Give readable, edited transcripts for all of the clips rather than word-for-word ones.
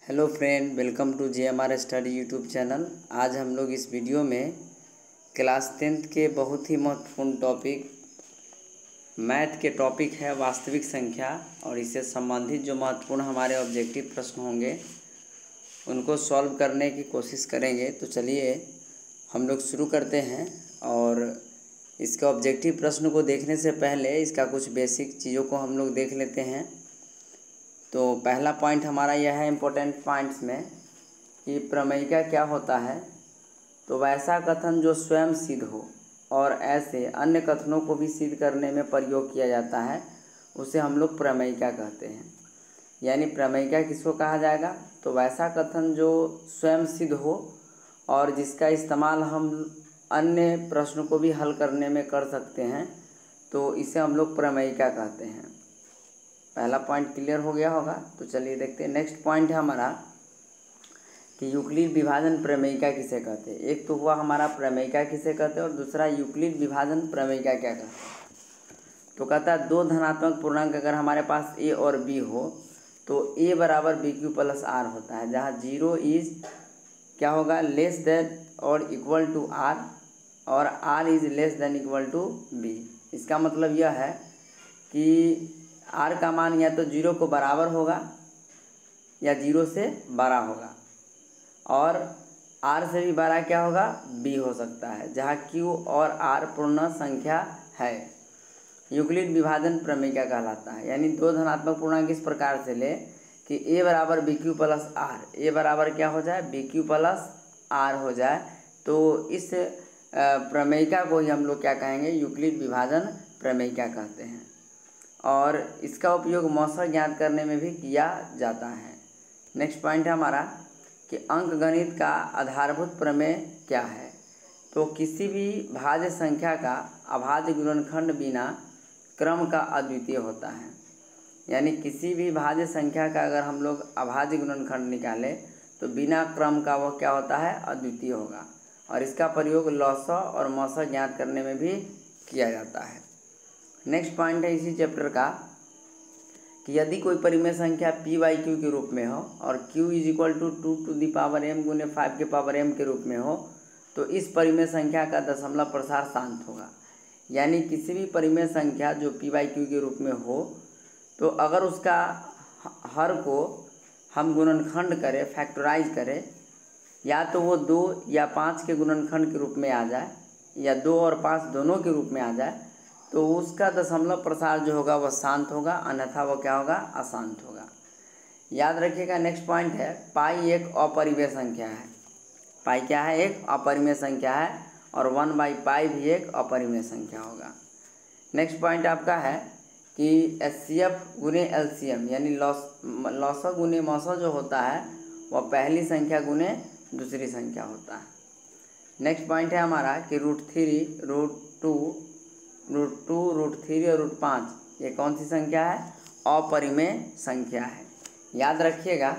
Hello friend, welcome to JMR study YouTube channel. आज हम लोग इस वीडियो में क्लास 10th के बहुत ही महत्वपूर्ण टॉपिक मैथ के टॉपिक है वास्तविक संख्या, और इससे संबंधित जो महत्वपूर्ण हमारे ऑब्जेक्टिव प्रश्न होंगे उनको सॉल्व करने की कोशिश करेंगे। तो चलिए हम लोग शुरू करते हैं। और इसके ऑब्जेक्टिव प्रश्न को देखने से पहले इसका कुछ बेसिक चीज़ों को हम लोग देख लेते हैं। तो पहला पॉइंट हमारा यह है इम्पोर्टेंट पॉइंट्स में कि प्रमेयिका क्या होता है। तो वैसा कथन जो स्वयं सिद्ध हो और ऐसे अन्य कथनों को भी सिद्ध करने में प्रयोग किया जाता है उसे हम लोग प्रमेयिका कहते हैं। यानी प्रमेयिका किसको कहा जाएगा? तो वैसा कथन जो स्वयं सिद्ध हो और जिसका इस्तेमाल हम अन्य प्रश्नों को भी हल करने में कर सकते हैं, तो इसे हम लोग प्रमेयिका कहते हैं। पहला पॉइंट क्लियर हो गया होगा। तो चलिए देखते हैं। नेक्स्ट पॉइंट है हमारा कि यूक्लिड विभाजन प्रमेयिका किसे कहते हैं। एक तो हुआ हमारा प्रमेयिका किसे कहते हैं और दूसरा यूक्लिड विभाजन प्रमेयिका क्या कहते हैं। तो कहता है दो धनात्मक पूर्णांक अगर हमारे पास a और b हो तो a बराबर BQ प्लस R होता है, जहाँ 0 इज क्या होगा, लेस देन और इक्वल टू R और R is less than equal to B। इसका मतलब यह है कि R का मान या तो 0 को बराबर होगा या 0 से बड़ा होगा, और R से भी बड़ा क्या होगा, B हो सकता है, जहाँ Q और R पूर्ण संख्या है। यूक्लिड विभाजन प्रमेयिका कहलाता है। यानी दो धनात्मक पूर्णांक इस प्रकार से ले कि a बराबर BQ प्लस R, a बराबर क्या हो जाए, BQ प्लस R हो जाए, तो इस प्रमेयिका को ही हम लोग क्या कहेंगे, यूक्लिड विभाजन प्रमेयिका कहते हैं। और इसका उपयोग मौसम ज्ञात करने में भी किया जाता है। नेक्स्ट पॉइंट है हमारा कि अंकगणित का आधारभूत प्रमेय क्या है। तो किसी भी भाज्य संख्या का अभाज्य गुणनखंड बिना क्रम का अद्वितीय होता है। यानी किसी भी भाज्य संख्या का अगर हम लोग अभाज्य गुणनखंड निकालें तो बिना क्रम का वो क्या होता है, अद्वितीय होगा। और इसका प्रयोग लॉसअ और मौसअ ज्ञात करने में भी किया जाता है। नेक्स्ट पॉइंट है इसी चैप्टर का कि यदि कोई परिमेय संख्या p/q के रूप में हो और q is equal to 2m गुने 5 के पावर m के रूप में हो, तो इस परिमेय संख्या का दशमलव प्रसार शांत होगा। यानी किसी भी परिमेय संख्या जो p/q के रूप में हो, तो अगर उसका हर को हम गुणनखंड करें, फैक्टराइज करें, या तो वो 2 या 5 के गुणनखंड के रूप में आ जाए या 2 और 5 दोनों के रूप में आ जाए, तो उसका दशमलव प्रसार जो होगा वह शांत होगा, अन्यथा वो क्या होगा, अशांत होगा। याद रखिएगा। नेक्स्ट पॉइंट है पाई एक अपरिमेय संख्या है। पाई क्या है, एक अपरिमेय संख्या है, और 1/पाई भी एक अपरिमेय संख्या होगा। नेक्स्ट पॉइंट आपका है कि HCF गुने LCM यानी लॉसअ गुने मौसअ जो होता है वह पहली संख्या गुने दूसरी संख्या होता है। नेक्स्ट पॉइंट है हमारा कि √3, √2, √3 और √5 ये कौन सी संख्या है, अपरिमेय संख्या है। याद रखिएगा,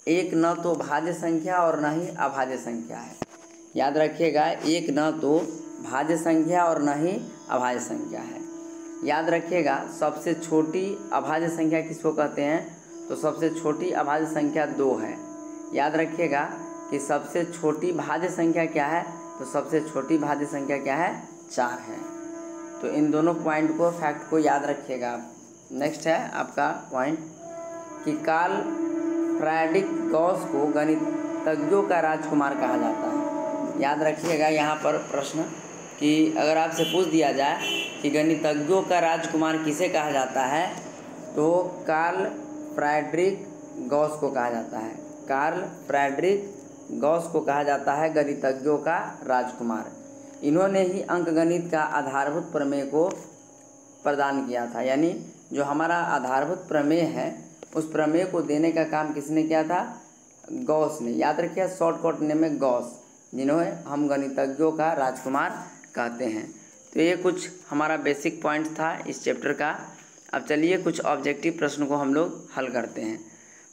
एक न तो भाज्य संख्या और न ही अभाज्य संख्या है। याद रखिएगा, एक न तो भाज्य संख्या और न ही अभाज्य संख्या है। याद रखिएगा, सबसे छोटी अभाज्य संख्या किसको कहते हैं, तो सबसे छोटी अभाज्य संख्या 2 है। याद रखिएगा कि सबसे छोटी भाज्य संख्या क्या है, तो सबसे छोटी भाज्य संख्या क्या है, 4 है। तो इन दोनों पॉइंट को, फैक्ट को याद रखिएगा आप। नेक्स्ट है आपका पॉइंट कि कार्ल फ्रेडरिक गॉस को गणितज्ञों का राजकुमार कहा जाता है। याद रखिएगा यहाँ पर प्रश्न कि अगर आपसे पूछ दिया जाए कि गणितज्ञों का राजकुमार किसे कहा जाता है, तो कार्ल फ्रेडरिक गॉस को कहा जाता है। कार्ल फ्रेडरिक गॉस को कहा जाता है गणितज्ञों का राजकुमार। इन्होंने ही अंकगणित का आधारभूत प्रमेय को प्रदान किया था। यानी जो हमारा आधारभूत प्रमेय है उस प्रमेय को देने का काम किसने किया था, गॉस ने। याद रखिए, शॉर्टकट नेम है गॉस, जिन्होंने हम गणितज्ञों का राजकुमार कहते हैं। तो ये कुछ हमारा बेसिक पॉइंट था इस चैप्टर का। अब चलिए कुछ ऑब्जेक्टिव प्रश्न को हम लोग हल करते हैं।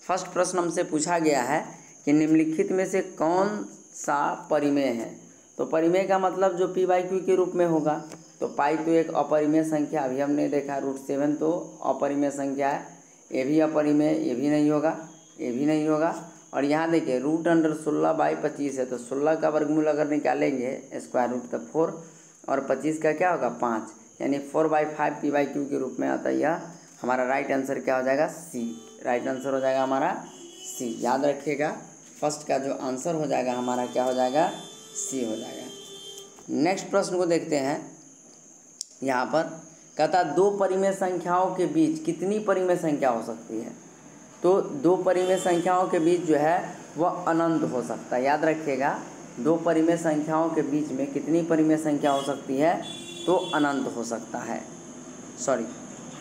फर्स्ट प्रश्न हमसे पूछा गया है कि निम्नलिखित में से कौन सा परिमेय है। तो परिमेय का मतलब जो p/q के रूप में होगा। तो पाई तो एक अपरिमेय संख्या, अभी हमने देखा √7 तो अपरिमेय संख्या है। ये भी अपरिमेय, ये भी नहीं होगा, ये भी नहीं होगा, और यहाँ देखिए रूट अंडर 16/25 है, तो 16 का वर्गमूल अगर निकालेंगे स्क्वायर रूट तो 4 और 25 का क्या होगा 5, यानी 4/5 p/q के रूप में आता है। यह हमारा राइट आंसर क्या हो जाएगा सी, राइट आंसर हो जाएगा हमारा सी। याद रखिएगा फर्स्ट का जो आंसर हो जाएगा हमारा क्या हो जाएगा सी हो जाएगा। नेक्स्ट प्रश्न को देखते हैं। यहाँ पर कहता दो परिमेय संख्याओं के बीच कितनी परिमेय संख्या हो सकती है, तो दो परिमेय संख्याओं के बीच जो है वह अनंत हो सकता है। याद रखिएगा दो परिमेय संख्याओं के बीच में कितनी परिमेय संख्या हो सकती है, तो अनंत हो सकता है। सॉरी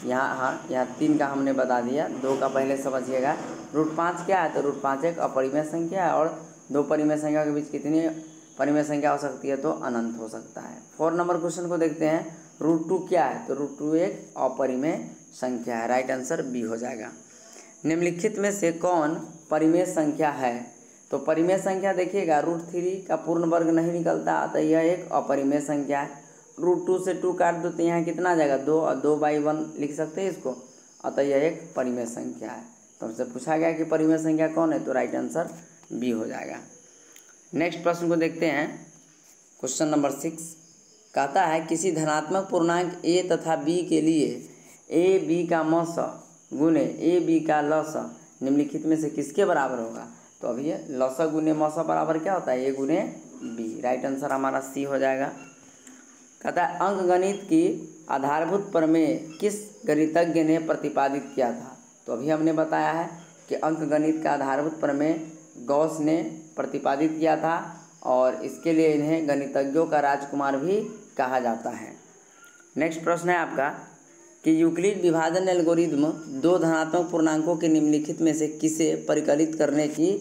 यहाँ हाँ यहाँ 3 का हमने बता दिया, 2 का पहले समझिएगा। √5 क्या है, तो √5 एक अपरिमेय संख्या है, और दो परिमेय संख्या के बीच कितनी परिमेय संख्या हो सकती है, तो अनंत हो सकता है। 4 नंबर क्वेश्चन को देखते हैं। √2 क्या है, तो √2 एक अपरिमेय संख्या है। राइट आंसर बी हो जाएगा। निम्नलिखित में से कौन परिमेय संख्या है, तो परिमेय संख्या देखिएगा √3 का पूर्ण वर्ग नहीं निकलता, अतः यह एक अपरिमेय संख्या है। √2 से 2 काट दो तो यहाँ कितना आ जाएगा 2, और 2/1 लिख सकते हैं इसको, अतः यह एक परिमेय संख्या है। तो हमसे पूछा गया कि परिमेय संख्या कौन है, तो राइट आंसर बी हो जाएगा। नेक्स्ट प्रश्न को देखते हैं। क्वेश्चन नंबर 6 कहता है किसी धनात्मक पूर्णांक a तथा b के लिए a b का मस गुने a b का लस निम्नलिखित में से किसके बराबर होगा, तो अभी ये लस गुने मस बराबर क्या होता है a गुने b। राइट आंसर हमारा सी हो जाएगा। कहता है अंकगणित की आधारभूत प्रमेय किस गणितज्ञ ने प्रतिपादित किया था, तो अभी हमने बताया है कि अंकगणित का आधारभूत प्रमेय गॉस ने प्रतिपादित किया था, और इसके लिए इन्हें गणितज्ञों का राजकुमार भी कहा जाता है। नेक्स्ट प्रश्न है आपका कि यूक्लिड विभाजन एल्गोरिदम दो धनात्मक पूर्णांकों के निम्नलिखित में से किसे परिकलित करने की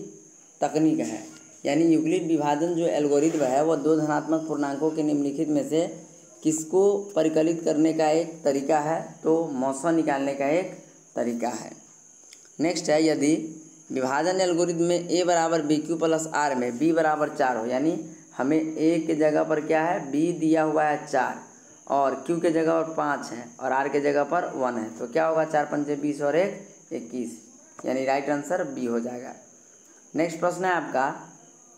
तकनीक है। यानी यूक्लिड विभाजन जो एल्गोरिदम है वह दो धनात्मक पूर्णांकों के निम्नलिखित में से किसको परिकलित करने का एक तरीका है, तो मौसा निकालने का एक तरीका है। नेक्स्ट है यदि विभाजन एल्गोरिदम में a बराबर BQ प्लस R में b बराबर 4 हो, यानी हमें a के जगह पर क्या है b दिया हुआ है 4, और q के जगह पर 5 है, और r के जगह पर 1 है, तो क्या होगा 4 पंचे 20 और 1 21, यानी राइट आंसर बी हो जाएगा। नेक्स्ट प्रश्न है आपका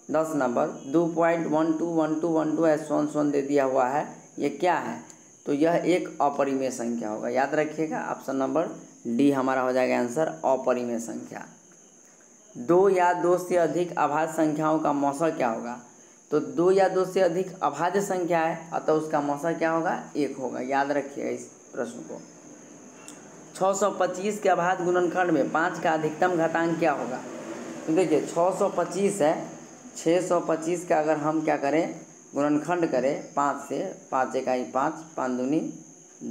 10 नंबर 2.121212 है सोन दे दिया हुआ है, ये क्या है, तो यह एक अपरिमेय संख्या होगा। याद रखिएगा ऑप्शन नंबर डी हमारा हो जाएगा आंसर अपरिमेय संख्या। 2 या 2 से अधिक अभाज्य संख्याओं का मौसा क्या होगा, तो 2 या 2 से अधिक अभाज्य संख्या है, अतः उसका मौसा क्या होगा 1 होगा। याद रखिएगा इस प्रश्न को। 625 के अभाज्य गुणनखंड में 5 का अधिकतम घातांक क्या होगा, तो देखिए 625 है, 625 का अगर हम क्या करें गुणनखंड करें 5 से, 5 इकाई 5, 5 दूनी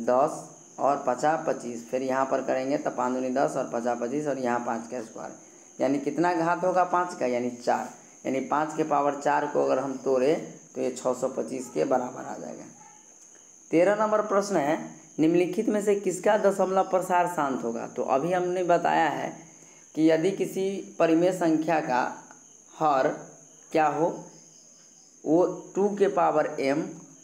10 और 50 25, फिर यहाँ पर करेंगे तो 5 दूनी 10 और 50 25, और यहाँ 5 का स्क्वायर, यानी कितना घात होगा 5 का, यानी 4, यानी 5 के पावर 4 को अगर हम तोड़े तो ये 625 के बराबर आ जाएगा। 13 नंबर प्रश्न है निम्नलिखित में से किसका दशमलव प्रसार शांत होगा, तो अभी हमने बताया है कि यदि किसी परिमेय संख्या का हर क्या हो वो 2 के पावर m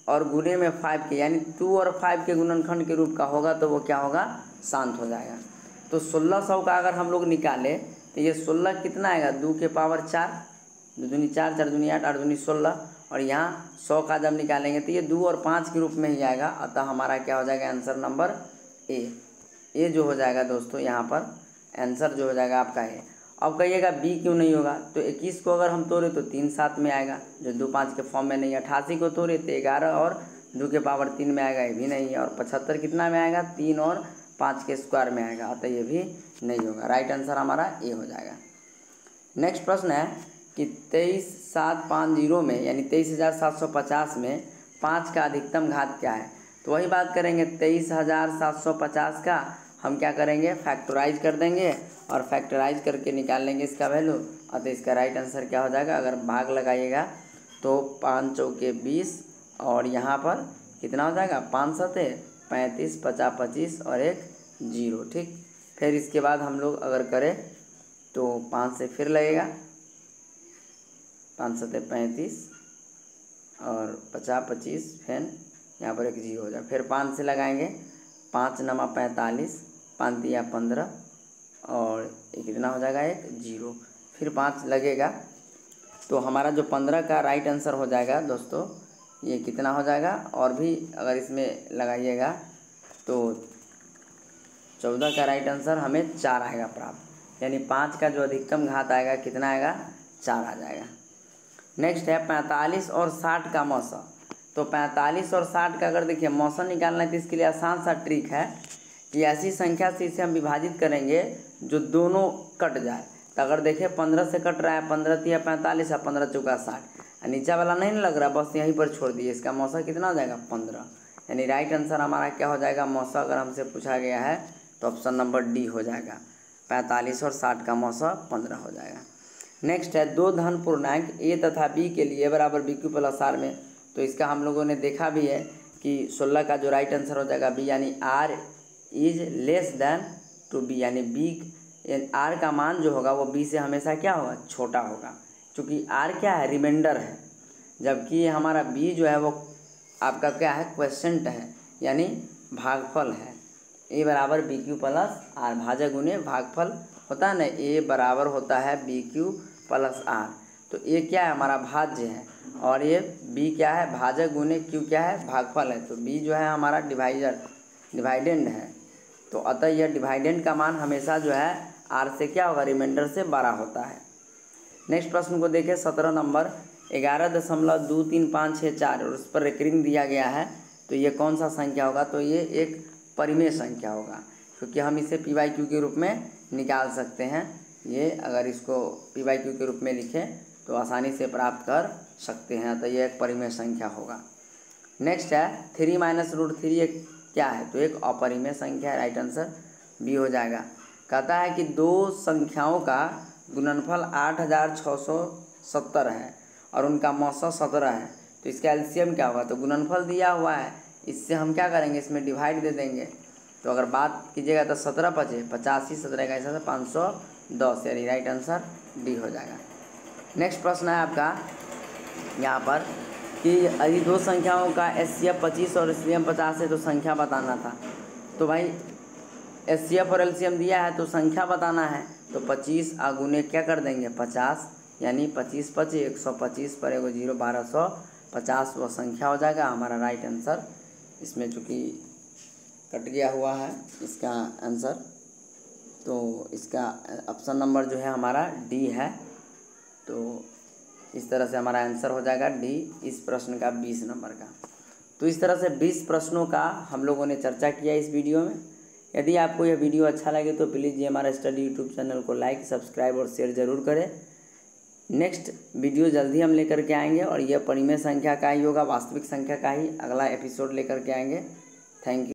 और गुणे में 5 के, यानी 2 और 5 के गुणनखंड के रूप का होगा, तो वो क्या होगा शांत हो जाएगा। तो 1600 का अगर हम लोग निकाले तो ये 16 कितना आएगा 2 के पावर 4, 2 दूनी 4, 4 दूनी 8, 8 दूनी 16, और यहाँ 100 का जब निकालेंगे तो ये 2 और 5 के रूप में ही आएगा, अतः हमारा क्या हो जाएगा आंसर नंबर ए जो हो जाएगा दोस्तों, यहाँ पर आंसर जो हो जाएगा आपका ए। अब कहिएगा बी क्यों नहीं होगा, तो 21 को अगर हम तोड़े तो 3 7 में आएगा, जो 2 5 के फॉर्म में नहीं। 88 को तोड़े तो 11 और 2 के पावर 3 में आएगा, ये भी नहीं है। और 75 कितना में आएगा 3 और 5 के स्क्वायर में आएगा, अतः ये भी नहीं होगा। राइट आंसर हमारा ए हो जाएगा। नेक्स्ट प्रश्न है कि 23750 में यानी 23750 में 5 का अधिकतम घात क्या है, तो वही बात करेंगे 23750 का हम क्या करेंगे फैक्टराइज कर देंगे, और फैक्टराइज करके निकाल लेंगे इसका वैल्यू, अतः इसका राइट आंसर क्या हो जाएगा, अगर भाग लगाइएगा तो 5 चौके 20, और यहाँ पर कितना हो जाएगा 5 सते 35, 50 25 और 1 0, ठीक। फिर इसके बाद हम लोग अगर करें तो 5 से फिर लगेगा 5 सते 35 और 50 25, फिर यहाँ पर 1 0 हो जाए। फिर 5 से लगाएंगे 5 नमा 45, 5 दिया 15 और ये कितना हो जाएगा 1 0। फिर 5 लगेगा, तो हमारा जो 15 का राइट आंसर हो जाएगा दोस्तों, ये कितना हो जाएगा, और भी अगर इसमें लगाइएगा तो 14 का राइट आंसर हमें 4 आएगा प्राप्त, यानी 5 का जो अधिकतम घात आएगा कितना आएगा, 4 आ जाएगा। नेक्स्ट है 45 और 60 का मौसा। तो 45 और 60 का अगर देखिए मौसा निकालना है तो इसके लिए आसान सा ट्रिक है कि ऐसी संख्या से इसे हम विभाजित करेंगे जो दोनों कट जाए। तो अगर देखें 15 से कट रहा है, 15 तिया 45 है, 15 चौका 60, नीचा वाला नहीं लग रहा, बस यहीं पर छोड़ दिए, इसका मौसा कितना हो जाएगा, 15। यानी राइट आंसर हमारा क्या हो जाएगा, मौसा अगर हमसे पूछा गया है तो ऑप्शन नंबर डी हो जाएगा, 45 और 60 का मौसा 15 हो जाएगा। नेक्स्ट है 2 धन पूर्णांक ए तथा बी के लिए बराबर बी क्यू प्लस आर में। तो इसका हम लोगों ने देखा भी है कि 16 का जो राइट आंसर हो जाएगा बी, यानी R is less than to B, यानी बी आर का मान जो होगा वो बी से हमेशा क्या होगा, छोटा होगा, क्योंकि आर क्या है, रिमाइंडर है, जबकि हमारा बी जो है वो आपका क्या है, क्वेश्चंट है, यानी भागफल है। ए बराबर बी क्यू प्लस आर, भाजक गुने भागफल होता है ना, ए बराबर होता है बी क्यू प्लस आर। तो ए क्या है, हमारा भाज्य है, और ये बी क्या है, भाजक गुने क्यू क्या है, भागफल है। तो बी जो है हमारा डिवाइडेंड है, तो अतः यह डिवाइडेंड का मान हमेशा जो है आर से क्या होगा, रिमाइंडर से बड़ा होता है। नेक्स्ट प्रश्न को देखें 17 नंबर, 11.23564 और उस पर रेकरिंग दिया गया है, तो ये कौन सा संख्या होगा, तो ये एक परिमेय संख्या होगा, क्योंकि हम इसे पी वाई क्यू के रूप में निकाल सकते हैं। ये अगर इसको पी वाई क्यू के रूप में लिखें तो आसानी से प्राप्त कर सकते हैं, तो ये एक परिमेय संख्या होगा। नेक्स्ट है 3 - √3 एक क्या है, तो एक अपरिमेय संख्या है, राइट आंसर बी हो जाएगा। कहता है कि 2 संख्याओं का गुणनफल 8670 है और उनका मौसा 17 है, तो इसका एलसीएम क्या होगा, तो गुणनफल दिया हुआ है, इससे हम क्या करेंगे, इसमें डिवाइड दे देंगे। तो अगर बात कीजिएगा तो 17 × 5 = 85, 17 का हिसाब से 510, यानी राइट आंसर डी हो जाएगा। नेक्स्ट प्रश्न है आपका यहाँ पर कि यदि 2 संख्याओं का एचसीएफ 25 और एलसीएम 50 है तो संख्या बताना था। तो भाई एचसीएफ और एलसीएम दिया है तो संख्या बताना है, तो 25 गुने क्या कर देंगे, 50, यानी 25 × 5 = 125 पर एगो 0 1250 वो संख्या हो जाएगा हमारा राइट आंसर। इसमें चूँकि कट गया हुआ है इसका आंसर, तो इसका ऑप्शन नंबर जो है हमारा डी है। तो इस तरह से हमारा आंसर हो जाएगा डी इस प्रश्न का 20 नंबर का। तो इस तरह से 20 प्रश्नों का हम लोगों ने चर्चा किया इस वीडियो में। यदि आपको यह वीडियो अच्छा लगे तो please GMR study YouTube channel को लाइक, सब्सक्राइब और शेयर ज़रूर करें। नेक्स्ट वीडियो जल्दी हम लेकर के आएंगे और यह परिमेय संख्या का ही होगा, वास्तविक संख्या का ही अगला एपिसोड लेकर के आएंगे। Thank you.